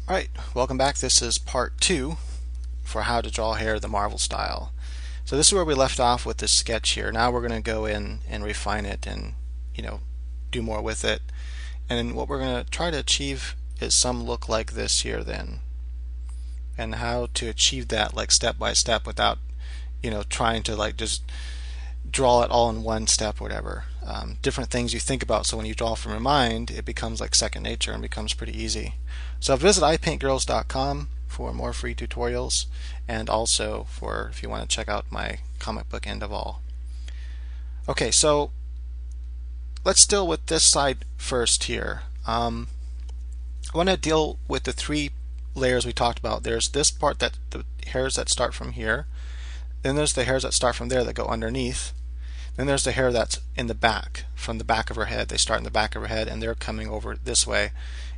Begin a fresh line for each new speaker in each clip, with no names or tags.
Alright, welcome back. This is part 2 for how to draw hair the Marvel style. So this is where we left off with this sketch here. Now we're going to go in and refine it and do more with it. And what we're going to try to achieve is some look like this here then. And how to achieve that like step by step without trying to like just draw it all in one step or whatever. Different things you think about, so when you draw from your mind it becomes like second nature and becomes pretty easy. So visit ipaintgirls.com for more free tutorials, and also for if you want to check out my comic book End of All. Okay, so let's deal with this side first here. I want to deal with the three layers we talked about. There's this part, that the hairs that start from here, then there's the hairs that start from there that go underneath, then there's the hair that's in the back, from the back of her head. They start in the back of her head and they're coming over this way,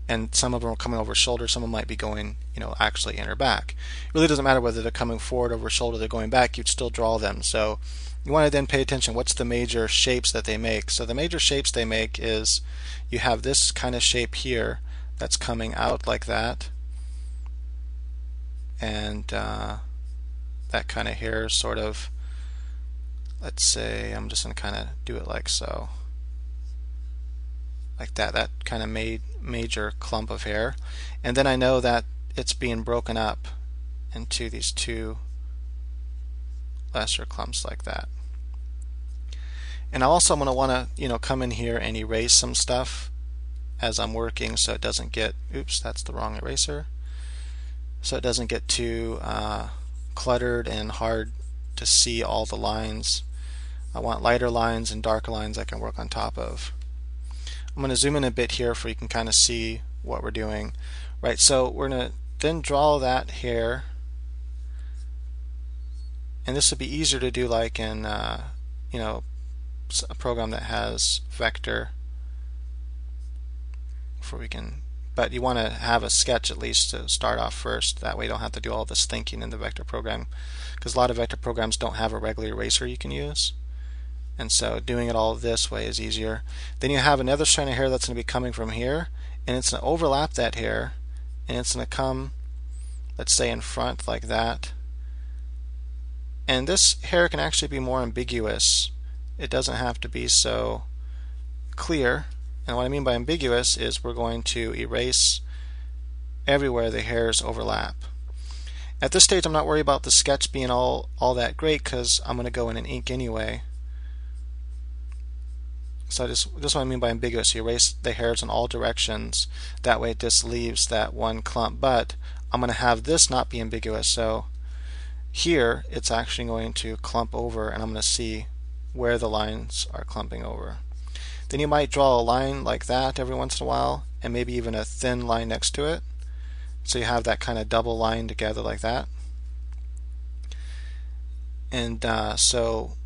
and some of them are coming over her shoulder, some of them might be going actually in her back. It really doesn't matter whether they're coming forward over her shoulder or they're going back, you'd still draw them. So you want to then pay attention, what's the major shapes that they make. So the major shapes they make is you have this kind of shape here that's coming out like that, and that kind of hair sort of, let's say, I'm just going to kind of do it like so, like that kind of major clump of hair. And then I know that it's being broken up into these two lesser clumps like that. And also I'm going to want to come in here and erase some stuff as I'm working, so it doesn't get, oops, that's the wrong eraser, so it doesn't get too cluttered and hard to see all the lines. I want lighter lines and darker lines I can work on top of. I'm going to zoom in a bit here for you can kind of see what we're doing. Right, so we're going to then draw that hair, and this would be easier to do like in a program that has vector, but you want to have a sketch at least to start off first. That way you don't have to do all this thinking in the vector program, because a lot of vector programs don't have a regular eraser you can use, and so doing it all this way is easier. Then you have another strand of hair that's going to be coming from here, and it's going to overlap that hair, and it's going to come, let's say, in front like that. And this hair can actually be more ambiguous. It doesn't have to be so clear. And what I mean by ambiguous is we're going to erase everywhere the hairs overlap. At this stage I'm not worried about the sketch being all that great, because I'm going to go in and ink anyway. So this is what I mean by ambiguous. You erase the hairs in all directions, that way it just leaves that one clump. But I'm going to have this not be ambiguous, so here it's actually going to clump over, and I'm going to see where the lines are clumping over. Then you might draw a line like that every once in a while, and maybe even a thin line next to it, so you have that kind of double line together like that. And so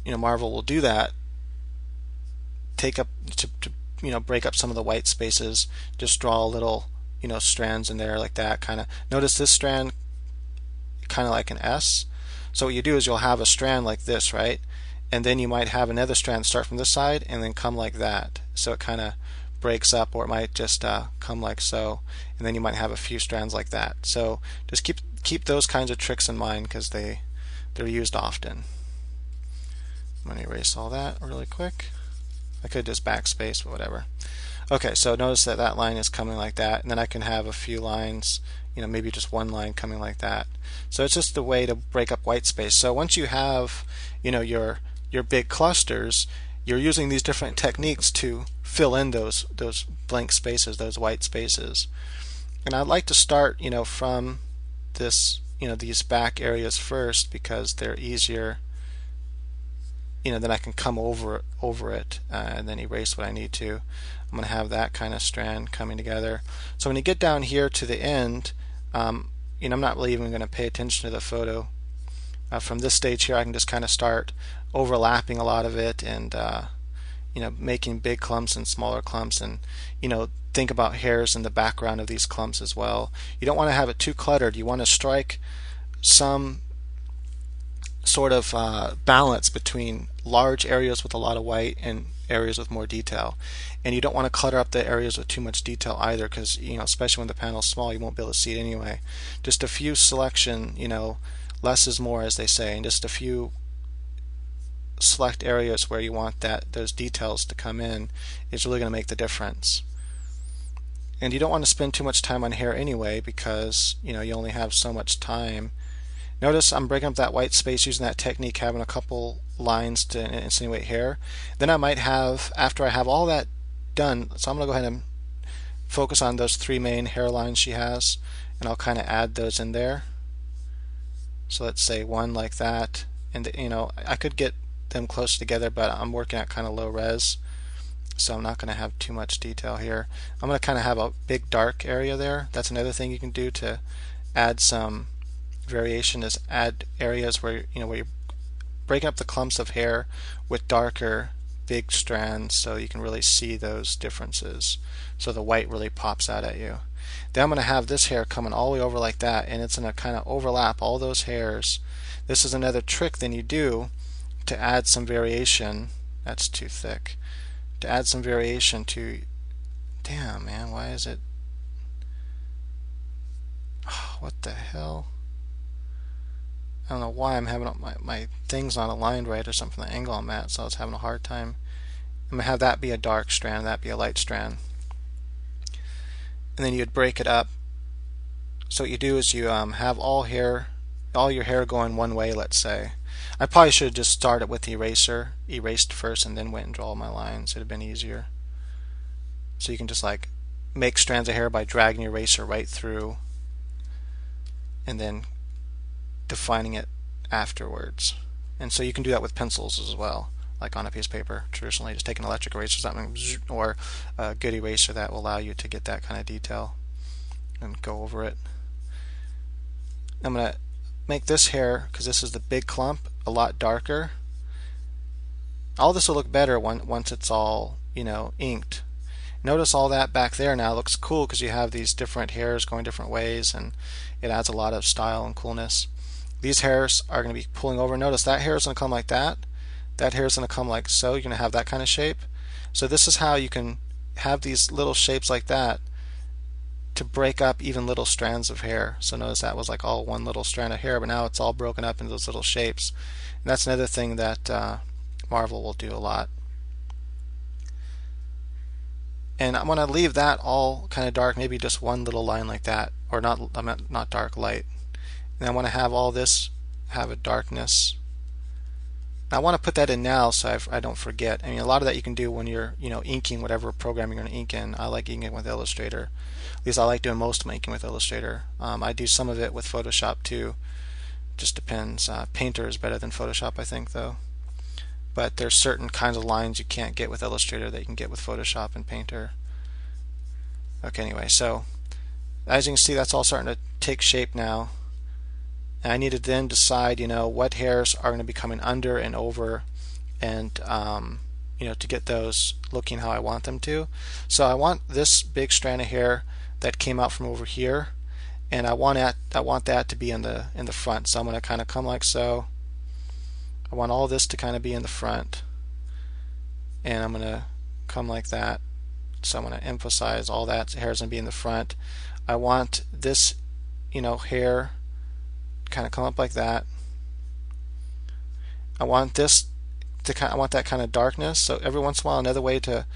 Marvel will do that, take up to break up some of the white spaces, just draw a little strands in there like that. Kind of notice this strand kind of like an S. So what you do is you'll have a strand like this, right? And then you might have another strand start from this side and then come like that. So it kind of breaks up, or it might just come like so, and then you might have a few strands like that. So just keep those kinds of tricks in mind, because they're used often. I'm going to erase all that really quick. I could just backspace, but whatever. Okay, so notice that that line is coming like that, and then I can have a few lines, maybe just one line coming like that. So it's just the way to break up white space. So once you have your big clusters, you're using these different techniques to fill in those blank spaces, those white spaces. And I'd like to start from this these back areas first, because they're easier. Then I can come over it and then erase what I need to. I'm going to have that kind of strand coming together. So when you get down here to the end, I'm not really even going to pay attention to the photo. From this stage here I can just kind of start overlapping a lot of it, and making big clumps and smaller clumps, and think about hairs in the background of these clumps as well. You don't want to have it too cluttered. You want to strike some sort of balance between large areas with a lot of white and areas with more detail. And you don't want to clutter up the areas with too much detail either, because especially when the panel's small, you won't be able to see it anyway. Just a few selection, less is more, as they say, and just a few select areas where you want those details to come in is really going to make the difference. And you don't want to spend too much time on hair anyway, because you only have so much time. Notice I'm breaking up that white space using that technique, having a couple lines to insinuate hair. Then I might have, after I have all that done, so I'm going to go ahead and focus on those 3 main hairlines she has, and I'll kind of add those in there. So let's say one like that, and I could get them close together, but I'm working at kind of low res, so I'm not going to have too much detail here. I'm going to kind of have a big dark area there. That's another thing you can do to add some variation, is add areas where where you're breaking up the clumps of hair with darker big strands, so you can really see those differences, so the white really pops out at you. Then I'm going to have this hair coming all the way over like that, and it's going to kind of overlap all those hairs. This is another trick then you do to add some variation. That's too thick. To add some variation to, damn man, why is it, oh, what the hell? I don't know why I'm having my things not aligned right or something, the angle I'm at, so I was having a hard time. I'm going to have that be a dark strand, that be a light strand. And then you'd break it up. So what you do is you have all your hair going one way, let's say. I probably should have just started with the eraser, erased first, and then went and draw my lines. It would have been easier. So you can just like make strands of hair by dragging your eraser right through and then defining it afterwards. And so you can do that with pencils as well, like on a piece of paper. Traditionally, just take an electric eraser or something, or a good eraser that will allow you to get that kind of detail and go over it. I'm going to make this hair, because this is the big clump, a lot darker. All this will look better once it's all inked. Notice all that back there now looks cool because you have these different hairs going different ways, and it adds a lot of style and coolness. These hairs are going to be pulling over. Notice that hair is going to come like that. That hair is going to come like so. You're going to have that kind of shape. So this is how you can have these little shapes like that to break up even little strands of hair. So notice that was like all one little strand of hair, but now it's all broken up into those little shapes. And that's another thing that Marvel will do a lot. And I'm going to leave that all kind of dark, maybe just one little line like that, or not dark, light. And I want to have all this have a darkness. I want to put that in now so I don't forget. I mean, a lot of that you can do when you're inking whatever program you're going to ink in. I like inking with Illustrator. At least I like doing most of my inking with Illustrator. I do some of it with Photoshop too. Just depends. Painter is better than Photoshop, I think, though. But there's certain kinds of lines you can't get with Illustrator that you can get with Photoshop and Painter. Okay, anyway, so as you can see, that's all starting to take shape now. And I need to then decide, what hairs are going to be coming under and over, and to get those looking how I want them to. So I want this big strand of hair that came out from over here, and I want that to be in the front. So I'm going to kind of come like so. I want all this to kind of be in the front, and I'm going to come like that. So I'm going to emphasize all that hair is going to be in the front. I want this, hair kind of come up like that. I want this I want that kind of darkness. So every once in a while, another way to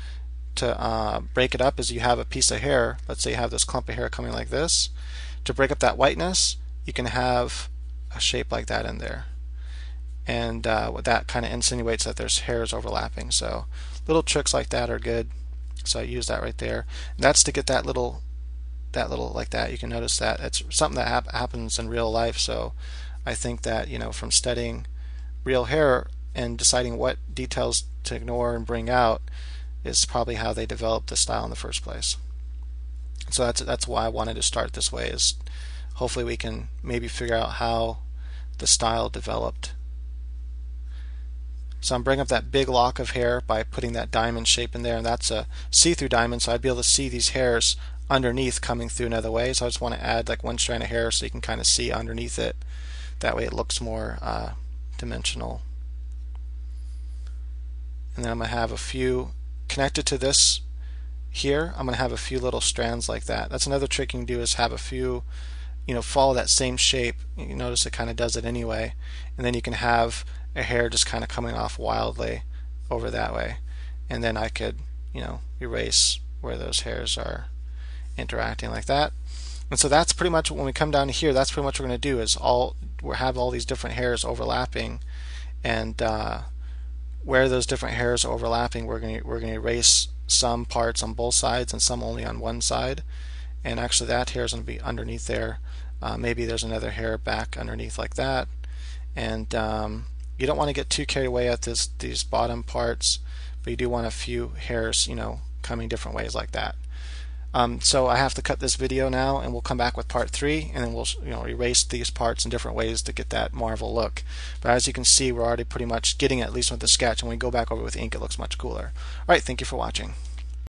break it up is you have a piece of hair. Let's say you have this clump of hair coming like this. To break up that whiteness, you can have a shape like that in there, and what that kind of insinuates that there's hairs overlapping. So little tricks like that are good. So I use that right there. And that's to get that little like that. You can notice that it's something that happens in real life. So I think that from studying real hair and deciding what details to ignore and bring out is probably how they developed the style in the first place. So that's why I wanted to start this way, is hopefully we can maybe figure out how the style developed. So I'm bringing up that big lock of hair by putting that diamond shape in there, and that's a see-through diamond, so I'd be able to see these hairs underneath coming through another way. So I just want to add like one strand of hair so you can kind of see underneath it. That way it looks more dimensional. and then I'm going to have a few connected to this here. I'm going to have a few little strands like that. That's another trick you can do, is have a few, follow that same shape. You notice it kind of does it anyway, and then you can have a hair just kind of coming off wildly over that way, and then I could erase where those hairs are interacting like that. And so that's pretty much, when we come down to here, that's pretty much what we're going to do, is we'll have all these different hairs overlapping, and where those different hairs are overlapping, we're going to erase some parts on both sides and some only on one side. And actually that hair is going to be underneath there. Maybe there's another hair back underneath like that. And you don't want to get too carried away at these bottom parts, but you do want a few hairs, coming different ways like that. So I have to cut this video now, and we'll come back with part 3, and then we'll erase these parts in different ways to get that Marvel look. But as you can see, we're already pretty much getting it, at least with the sketch, and when we go back over with ink, it looks much cooler. Alright, thank you for watching.